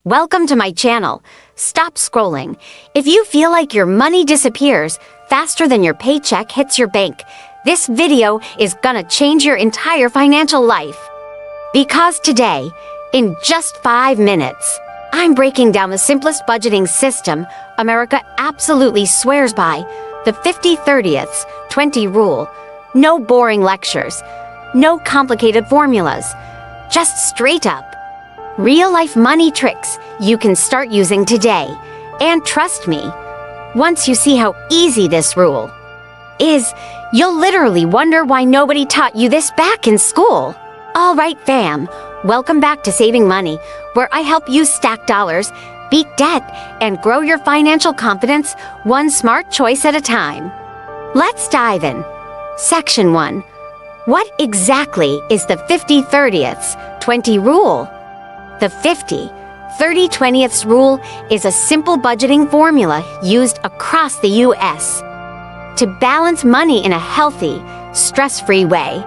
Welcome to my channel. Stop scrolling. If you feel like your money disappears faster than your paycheck hits your bank, this video is gonna change your entire financial life. Because today, in just 5 minutes, I'm breaking down the simplest budgeting system America absolutely swears by, the 50-30-20 rule. No boring lectures, no complicated formulas, just straight up real-life money tricks you can start using today. And trust me, once you see how easy this rule is, you'll literally wonder why nobody taught you this back in school. All right, fam, welcome back to Saving Money, where I help you stack dollars, beat debt, and grow your financial confidence one smart choice at a time. Let's dive in. Section 1. What exactly is the 50-30-20 rule? The 50-30-20 rule is a simple budgeting formula used across the U.S. to balance money in a healthy, stress-free way.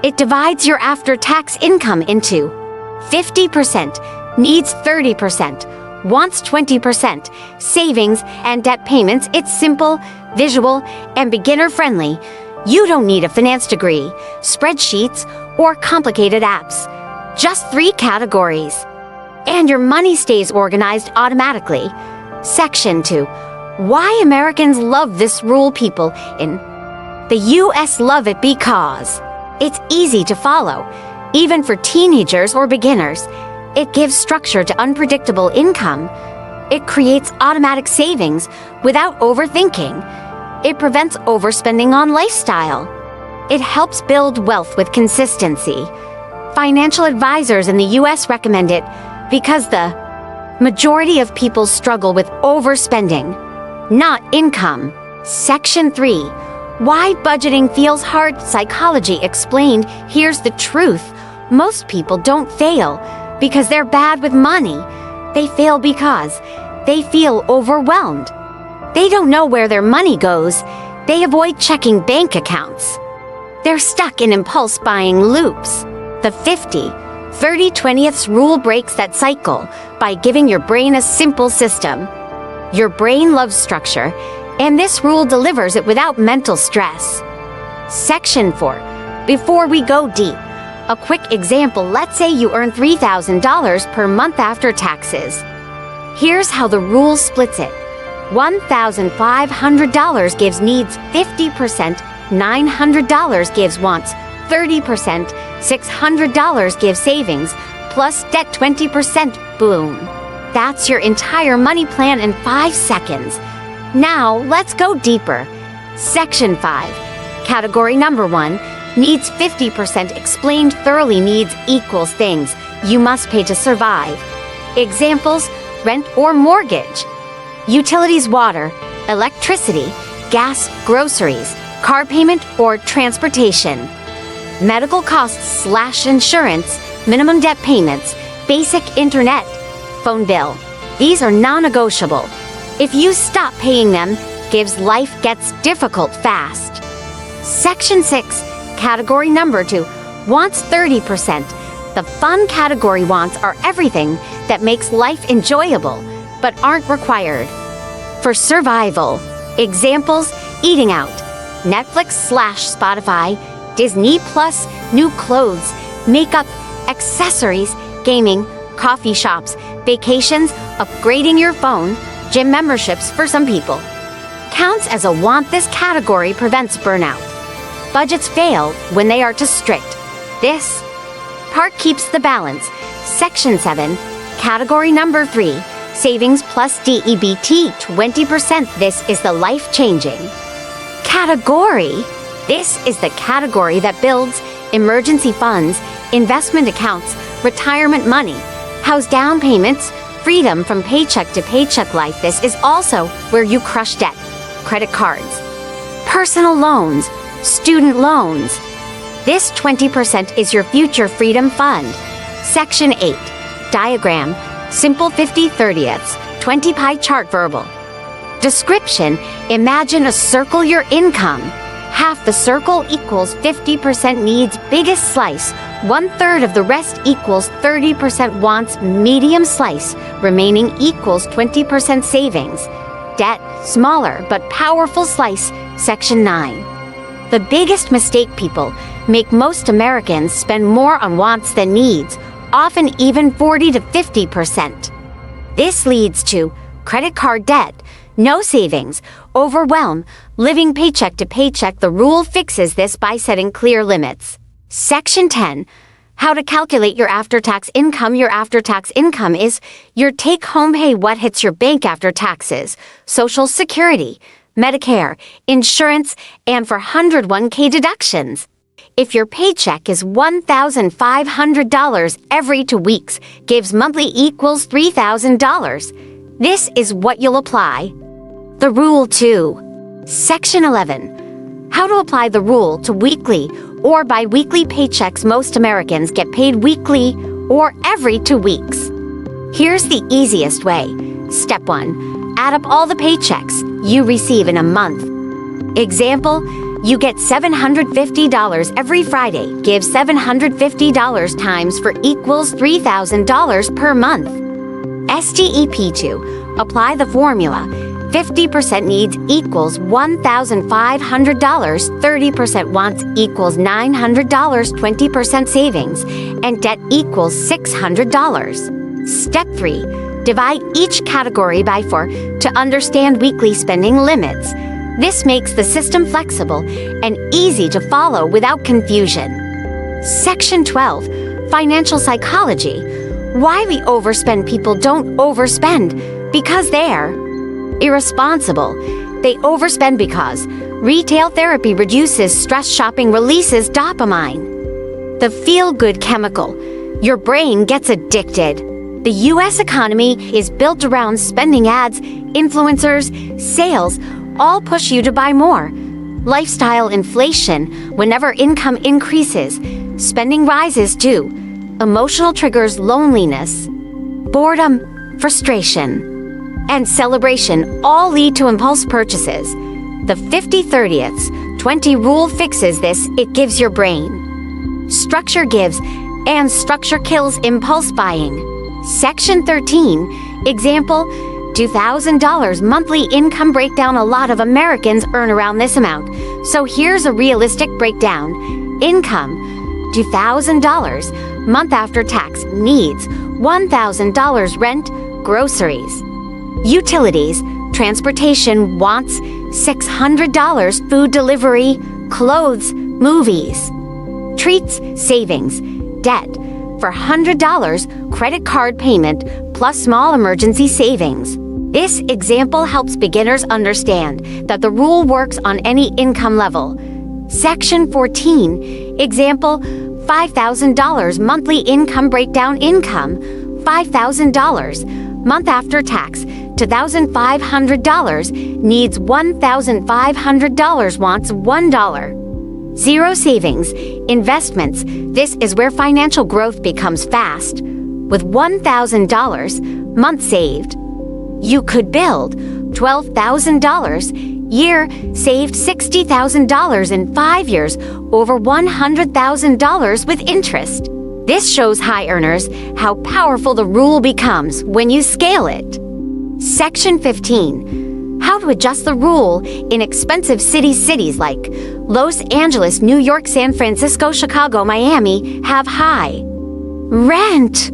It divides your after-tax income into 50% needs 30%, wants 20%, savings and debt payments. It's simple, visual, and beginner-friendly. You don't need a finance degree, spreadsheets, or complicated apps. Just 3 categories. And your money stays organized automatically. Section 2. Why Americans love this rule. People in the U.S. love it because it's easy to follow, even for teenagers or beginners. It gives structure to unpredictable income. It creates automatic savings without overthinking. It prevents overspending on lifestyle. It helps build wealth with consistency. Financial advisors in the U.S. recommend it because the majority of people struggle with overspending, not income. Section 3. Why budgeting feels hard. Psychology explained. Here's the truth. Most people don't fail because they're bad with money. They fail because they feel overwhelmed. They don't know where their money goes. They avoid checking bank accounts. They're stuck in impulse buying loops. The 50-30-20 rule breaks that cycle by giving your brain a simple system. Your brain loves structure, and this rule delivers it without mental stress. Section 4. Before we go deep, a quick example. Let's say you earn $3,000 per month after taxes. Here's how the rule splits it. $1,500 gives needs 50%, $900 gives wants 30%, $600 gives savings, plus debt 20%. Boom. That's your entire money plan in 5 seconds. Now, let's go deeper. Section 5. Category number 1. Needs 50% explained thoroughly. Needs equals things you must pay to survive. Examples: rent or mortgage, utilities, water, electricity, gas, groceries, car payment or transportation, medical costs / insurance, minimum debt payments, basic internet, phone bill. These are non-negotiable. If you stop paying them, life gets difficult fast. Section 6. Category number 2. Wants 30%. The fun category. Wants are everything that makes life enjoyable, but aren't required for survival. Examples: eating out, Netflix / Spotify, Disney Plus, new clothes, makeup, accessories, gaming, coffee shops, vacations, upgrading your phone, gym memberships for some people. Counts as a want. This category prevents burnout. Budgets fail when they are too strict. This part keeps the balance. Section 7. Category number 3. Savings plus DEBT 20%. This is the life-changing category. This is the category that builds emergency funds, investment accounts, retirement money, house down payments, freedom from paycheck to paycheck life. This is also where you crush debt, credit cards, personal loans, student loans. This 20% is your future freedom fund. Section 8. Diagram. Simple 50-30-20 pie chart. Verbal description. Imagine a circle. Your income. Half the circle equals 50% needs biggest slice. 1/3 of the rest equals 30% wants medium slice. Remaining equals 20% savings. Debt, smaller but powerful slice. Section 9. The biggest mistake people make: most Americans spend more on wants than needs, often even 40 to 50%. This leads to credit card debt, no savings, overwhelm, living paycheck to paycheck. The rule fixes this by setting clear limits. Section 10. How to calculate your after-tax income. Your after-tax income is your take-home pay, what hits your bank after taxes, Social Security, Medicare, insurance, and for 101k deductions. If your paycheck is $1,500 every 2 weeks, gives monthly equals $3,000. This is what you'll apply. The Rule 2. Section 11. How to apply the rule to weekly or bi-weekly paychecks. Most Americans get paid weekly or every 2 weeks. Here's the easiest way. Step 1. Add up all the paychecks you receive in a month. Example, you get $750 every Friday. Give $750 times 4 equals $3,000 per month. STEP 2. Apply the formula. 50% needs equals $1,500, 30% wants equals $900, 20% savings, and debt equals $600. Step 3. Divide each category by 4 to understand weekly spending limits. This makes the system flexible and easy to follow without confusion. Section 12. Financial psychology. Why we overspend. People don't overspend because they're irresponsible. They overspend because retail therapy reduces stress, shopping releases dopamine, the feel-good chemical. Your brain gets addicted. The U.S. economy is built around spending. Ads, influencers, sales all push you to buy more. Lifestyle inflation. Whenever income increases, spending rises too. Emotional triggers: loneliness, boredom, frustration, and celebration all lead to impulse purchases. The 50/30/20 rule fixes this. It gives your brain structure, gives, and structure kills impulse buying. Section 13. Example, $2,000 monthly income breakdown. A lot of Americans earn around this amount, so here's a realistic breakdown. Income, $2,000. Month after tax. Needs, $1,000 rent, groceries. Utilities, transportation. Wants, $600 food delivery, clothes, movies. Treats, savings, debt, for $100 credit card payment plus small emergency savings. This example helps beginners understand that the rule works on any income level. Section 14. Example, $5,000 monthly income breakdown. Income, $5,000. Month after tax, $2,500. Needs, $1,500. Wants, $1. Zero savings. Investments. This is where financial growth becomes fast. With $1,000 month saved, you could build $12,000 year, saved $60,000 in 5 years, over $100,000 with interest. This shows high earners how powerful the rule becomes when you scale it. Section 15. How to adjust the rule in expensive cities like Los Angeles, New York, San Francisco, Chicago, Miami have high rent.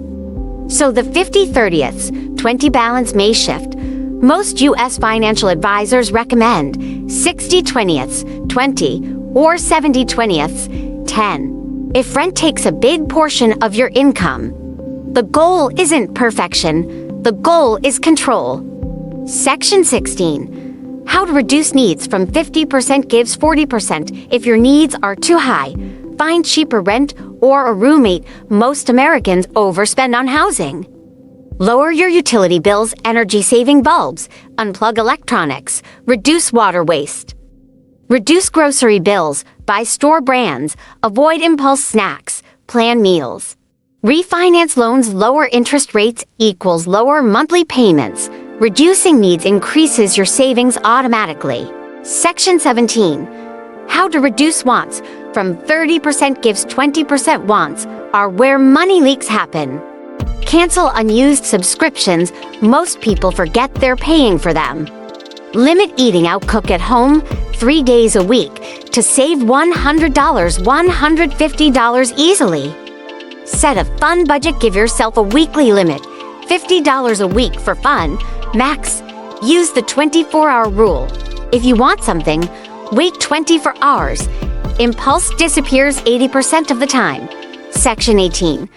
So the 50/30/20 balance may shift. Most U.S. financial advisors recommend 60/20/20 or 70/20/10. If rent takes a big portion of your income, the goal isn't perfection, the goal is control. Section 16. How to reduce needs from 50% gives 40%. If your needs are too high, find cheaper rent or a roommate. Most Americans overspend on housing. Lower your utility bills, energy-saving bulbs, unplug electronics, reduce water waste. Reduce grocery bills, buy store brands, avoid impulse snacks, plan meals. Refinance loans, lower interest rates equals lower monthly payments. Reducing needs increases your savings automatically. Section 17. How to reduce wants from 30% gives 20% wants are where money leaks happen. Cancel unused subscriptions. Most people forget they're paying for them. Limit eating out. Cook at home 3 days a week to save $100, $150 easily. Set a fun budget. Give yourself a weekly limit, $50 a week for fun. Max. Use the 24-hour rule. If you want something, wait 24 hours. Impulse disappears 80% of the time. Section 18.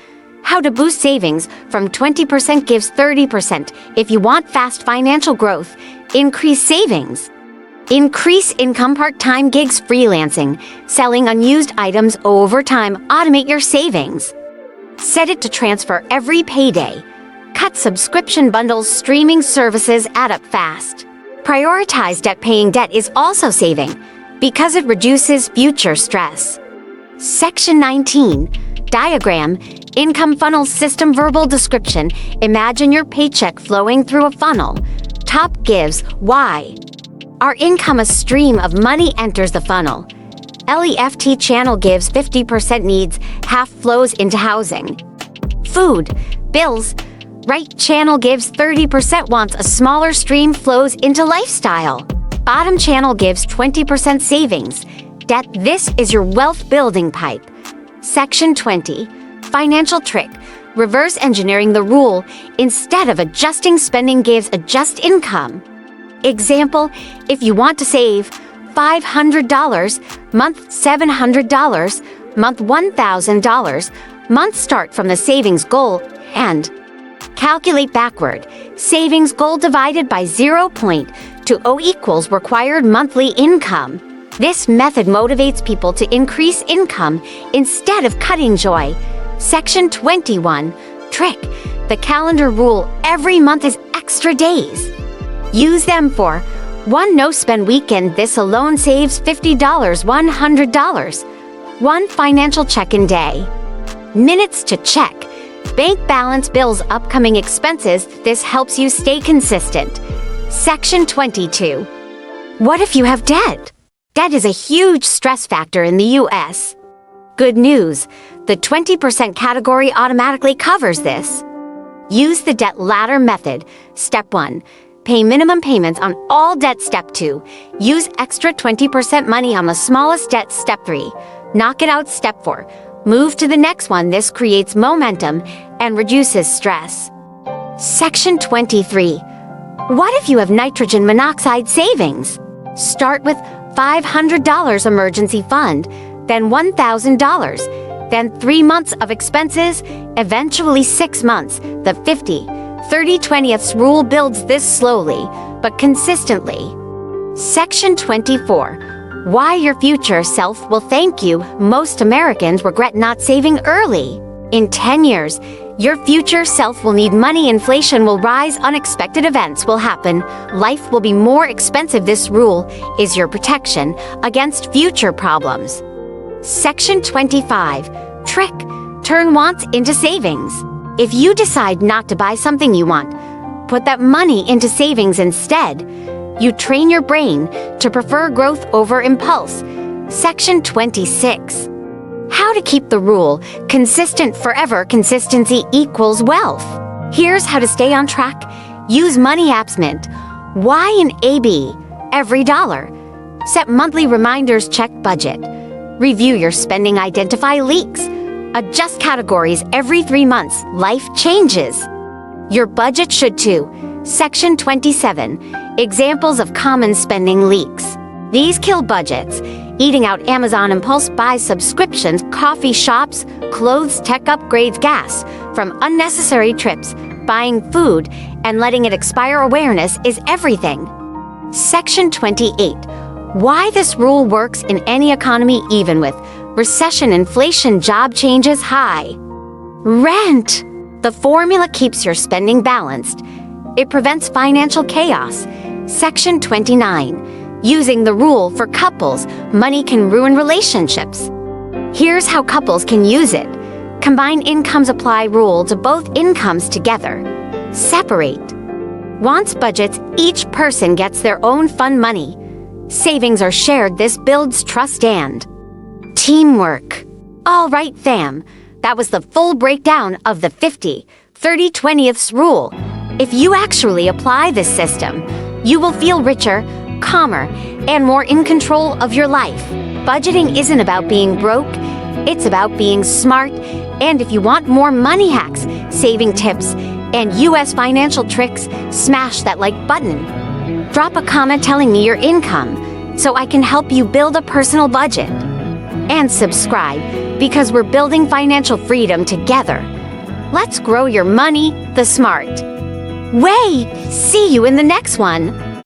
How to boost savings from 20% gives 30%. If you want fast financial growth, increase savings. Increase income. Part-time gigs, freelancing, selling unused items over time. Automate your savings. Set it to transfer every payday. Cut subscription bundles. Streaming services add up fast. Prioritize debt. Paying debt is also saving because it reduces future stress. Section 19. Diagram. Income funnel system. Verbal description. Imagine your paycheck flowing through a funnel. Top gives why. Our income, a stream of money, enters the funnel. LEFT channel gives 50% needs, half flows into housing. Food, bills. Right channel gives 30% wants, a smaller stream flows into lifestyle. Bottom channel gives 20% savings. Debt, this is your wealth building pipe. Section 20. Financial trick. Reverse engineering the rule. Instead of adjusting spending gives adjust income. Example, if you want to save $500, month $700, month $1,000, month start from the savings goal and calculate backward. Savings goal divided by 0.20 equals required monthly income. This method motivates people to increase income instead of cutting joy. Section 21. Trick. The calendar rule. Every month is extra days. Use them for 1 no-spend weekend. This alone saves $50, $100. 1 financial check-in day. Minutes to check. Bank balance, bills, upcoming expenses. This helps you stay consistent. Section 22. What if you have debt? Debt is a huge stress factor in the U.S. Good news. The 20% category automatically covers this. Use the debt ladder method. Step 1. Pay minimum payments on all debt. Step 2. Use extra 20% money on the smallest debt. Step 3. Knock it out. Step 4. Move to the next one. This creates momentum and reduces stress. Section 23. What if you have nitrogen monoxide savings? Start with $500 emergency fund, then $1,000, then 3 months of expenses, eventually 6 months. The 50-30-20th rule builds this slowly, but consistently. Section 24. Why your future self will thank you. Most Americans regret not saving early. In 10 years, your future self will need money. Inflation will rise. Unexpected events will happen. Life will be more expensive. This rule is your protection against future problems. Section 25. Trick. Turn wants into savings. If you decide not to buy something you want, put that money into savings instead. You train your brain to prefer growth over impulse. Section 26. How to keep the rule consistent forever. Consistency equals wealth. Here's how to stay on track. Use money apps. Mint. Y and AB. Every dollar. Set monthly reminders. Check budget. Review your spending. Identify leaks. Adjust categories every 3 months. Life changes. Your budget should too. Section 27. Examples of common spending leaks. These kill budgets. Eating out, Amazon impulse buys, subscriptions, coffee shops, clothes, tech upgrades, gas from unnecessary trips, buying food, and letting it expire. Awareness is everything. Section 28. Why this rule works in any economy, even with recession, inflation, job changes, high rent. The formula keeps your spending balanced. It prevents financial chaos. Section 29. Using the rule for couples, money can ruin relationships. Here's how couples can use it. Combine incomes. Apply rule to both incomes together. Separate wants budgets. Each person gets their own fun money. Savings are shared. This builds trust and teamwork. All right, fam. That was the full breakdown of the 50-30-20ths rule. If you actually apply this system, you will feel richer, calmer, and more in control of your life. Budgeting isn't about being broke, it's about being smart. And if you want more money hacks, saving tips, and US financial tricks, smash that like button. Drop a comment telling me your income so I can help you build a personal budget. And subscribe because we're building financial freedom together. Let's grow your money the smart way. See you in the next one.